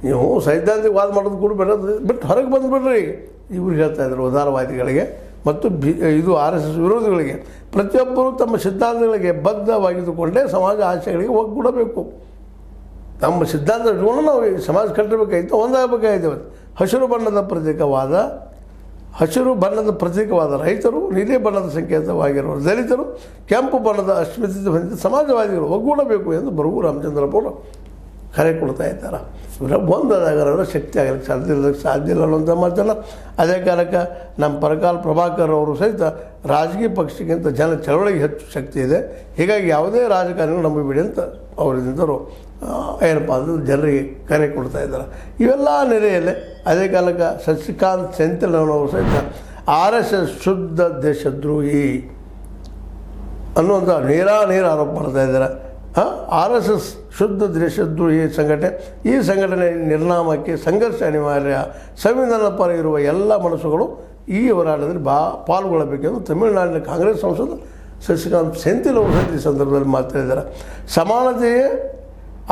ನೀವು ಸೈದ್ಧಾಂತಿಕ ವಾದ ಮಾಡೋದು ಕೂಡ ಬಿಟ್ಟು ಹೊರಗೆ ಬಂದುಬಿಡ್ರಿ. ಇವ್ರು ಹೇಳ್ತಾಯಿದ್ರು ಉದಾರವಾದಿಗಳಿಗೆ ಮತ್ತು ಇದು RSS ವಿರೋಧಿಗಳಿಗೆ, ಪ್ರತಿಯೊಬ್ಬರು ತಮ್ಮ ಸಿದ್ಧಾಂತಗಳಿಗೆ ಬದ್ಧವಾಗಿದ್ದುಕೊಂಡೇ ಸಮಾಜ ಆಶಯಗಳಿಗೆ ಒಗ್ಗೂಡಬೇಕು. ನಮ್ಮ ಸಿದ್ಧಾಂತ ಇಟ್ಕೊಂಡು ನಾವು ಈ ಸಮಾಜ ಕಟ್ಟಬೇಕಾಗಿತ್ತು, ಒಂದಾಗಬೇಕಾಗಿತ್ತು. ಹಸಿರು ಬಣ್ಣದ ಪ್ರತೀಕವಾದ ರೈತರು, ನೀಲಿ ಬಣ್ಣದ ಸಂಕೇತವಾಗಿರುವ ದಲಿತರು, ಕೆಂಪು ಬಣ್ಣದ ಅಸ್ಮಿತೆ ಹೊಂದಿದ ಸಮಾಜವಾದಿಗಳು ಒಗ್ಗೂಡಬೇಕು ಎಂದು ಬರಗು ರಾಮಚಂದ್ರಪ್ಪ ಕರೆ ಕೊಡ್ತಾ ಇದ್ದಾರೆ. ಇವರ ಒಂದಾದಾಗ ಶಕ್ತಿ ಆಗಲಿಕ್ಕೆ ಸಾಧ್ಯ ಇಲ್ಲ ಅನ್ನೋಂಥ ಮಾತಲ್ಲ. ಅದೇ ಕಾಲಕ್ಕೆ ನಮ್ಮ ಪರಕಾಲ ಪ್ರಭಾಕರ್ ಅವರು ಸಹಿತ ರಾಜಕೀಯ ಪಕ್ಷಕ್ಕಿಂತ ಜನ ಚಳವಳಿಗೆ ಹೆಚ್ಚು ಶಕ್ತಿ ಇದೆ, ಹೀಗಾಗಿ ಯಾವುದೇ ರಾಜಕಾರಣಿಗಳು ನಂಬಿಬಿಡಿ ಅಂತ ಅವರಿಂದರು ಏನಪ್ಪ ಅಂದ್ರೆ ಜನರಿಗೆ ಕರೆ ಕೊಡ್ತಾ ಇದ್ದಾರೆ. ಇವೆಲ್ಲ ನೆರೆಯಲ್ಲೇ ಅದೇ ಕಾಲಕ್ಕೆ ಶಶಿಕಾಂತ್ ಸೆಂಥಿಲ್ ಅನ್ನೋರು ಸಹಿತ RSS ಶುದ್ಧ ದೇಶದ್ರೋಹಿ ಅನ್ನುವಂಥ ನೇರ ಆರೋಪ ಮಾಡ್ತಾ ಇದ್ದಾರೆ. RSS ಶುದ್ಧ ದೇಶದ್ರೋಹಿ ಸಂಘಟನೆ. ಈ ಸಂಘಟನೆ ನಿರ್ನಾಮಕ್ಕೆ ಸಂಘರ್ಷ ಅನಿವಾರ್ಯ. ಸಂವಿಧಾನ ಪರ ಇರುವ ಎಲ್ಲ ಮನಸ್ಸುಗಳು ಈ ಹೋರಾಟದಲ್ಲಿ ಪಾಲ್ಗೊಳ್ಳಬೇಕೆಂದು ತಮಿಳುನಾಡಿನ ಕಾಂಗ್ರೆಸ್ ಸಂಸದ ಶಶಿಕಾಂತ್ ಸೆಂಥಿಲ್ ಅವರು ಈ ಸಂದರ್ಭದಲ್ಲಿ ಮಾತಾಡಿದ್ದಾರೆ. ಸಮಾನತೆಯೇ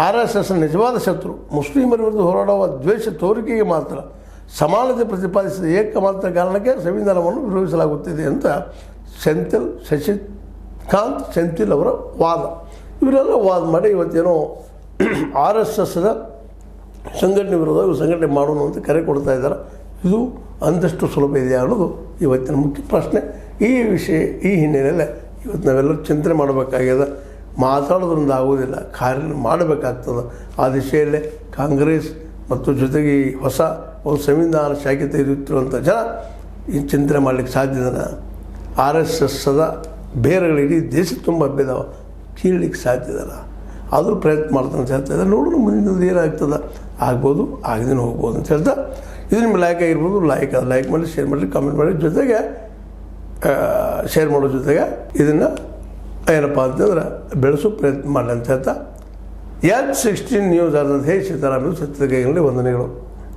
RSS ನಿಜವಾದ ಶತ್ರು. ಮುಸ್ಲಿಮರ ವಿರುದ್ಧ ಹೋರಾಡುವ ದ್ವೇಷ ತೋರಿಕೆಗೆ ಮಾತ್ರ ಸಮಾನತೆ ಪ್ರತಿಪಾದಿಸಿದ ಏಕಮಾತ್ರ ಕಾರಣಕ್ಕೆ ಸಂವಿಧಾನವನ್ನು ವಿರೋಧಿಸಲಾಗುತ್ತಿದೆ ಅಂತ ಶಶಿಕಾಂತ್ ಸೆಂಥಿಲ್ ಅವರ ವಾದ. ಇವರೆಲ್ಲ ವಾದ ಮಾಡಿ ಇವತ್ತೇನೋ RSSದ ಸಂಘಟನೆ ವಿರೋಧ ಸಂಘಟನೆ ಮಾಡೋಣ ಅಂತ ಕರೆ ಕೊಡ್ತಾ ಇದ್ದಾರೆ. ಇದು ಅಂದಷ್ಟು ಸುಲಭ ಇದೆಯಾ ಅನ್ನೋದು ಇವತ್ತಿನ ಮುಖ್ಯ ಪ್ರಶ್ನೆ. ಈ ವಿಷಯ ಈ ಹಿನ್ನೆಲೆಯಲ್ಲಿ ಇವತ್ತು ನಾವೆಲ್ಲರೂ ಚಿಂತನೆ ಮಾಡಬೇಕಾಗ್ಯದ. ಮಾತಾಡೋದ್ರಿಂದ ಆಗೋದಿಲ್ಲ, ಕಾರ್ಯ ಮಾಡಬೇಕಾಗ್ತದೆ. ಆ ದಿಶೆಯಲ್ಲೇ ಕಾಂಗ್ರೆಸ್ ಮತ್ತು ಜೊತೆಗೆ ಹೊಸ ಒಂದು ಸಂವಿಧಾನ ಶಾಖೆ ತೆಗೆದುತ್ತಿರುವಂಥ ಜನ ಈ ಚಿಂತನೆ ಮಾಡಲಿಕ್ಕೆ ಸಾಧ್ಯದನ. RSSದ ಬೇರೆಗಳು ಇಡೀ ದೇಶ ತುಂಬ ಹಬ್ಬಿದಾವೆ, ಕೀಳಲಿಕ್ಕೆ ಸಾಧ್ಯದಲ್ಲ. ಆದರೂ ಪ್ರಯತ್ನ ಮಾಡ್ತಾನೆ ಅಂತ ಹೇಳ್ತಾ ಇದ್ದಾರೆ. ನೋಡೋಣ ಮುಂದಿನದು ಏನಾಗ್ತದೆ, ಆಗ್ಬೋದು, ಆಗದೇನು ಹೋಗ್ಬೋದು ಅಂತ ಹೇಳ್ತಾ, ಇದು ನಿಮ್ಗೆ ಲೈಕ್ ಆಗಿರ್ಬೋದು. ಲೈಕ್ ಮಾಡಿ, ಶೇರ್ ಮಾಡಿ, ಕಾಮೆಂಟ್ ಮಾಡಿ, ಜೊತೆಗೆ ಶೇರ್ ಮಾಡೋ ಜೊತೆಗೆ ಇದನ್ನು ಏನಪ್ಪ ಅಂತಂದ್ರೆ ಬೆಳೆಸೋ ಪ್ರಯತ್ನ ಮಾಡಲಿ ಅಂತ ಹೇಳ್ತಾ, H16 ನ್ಯೂಸ್ ಆದಂಥ ಸೀತಾರಾಮನ್ ಸತ್ಯದ ಕೈಗಳಲ್ಲಿ ವಂದನೆಗಳು.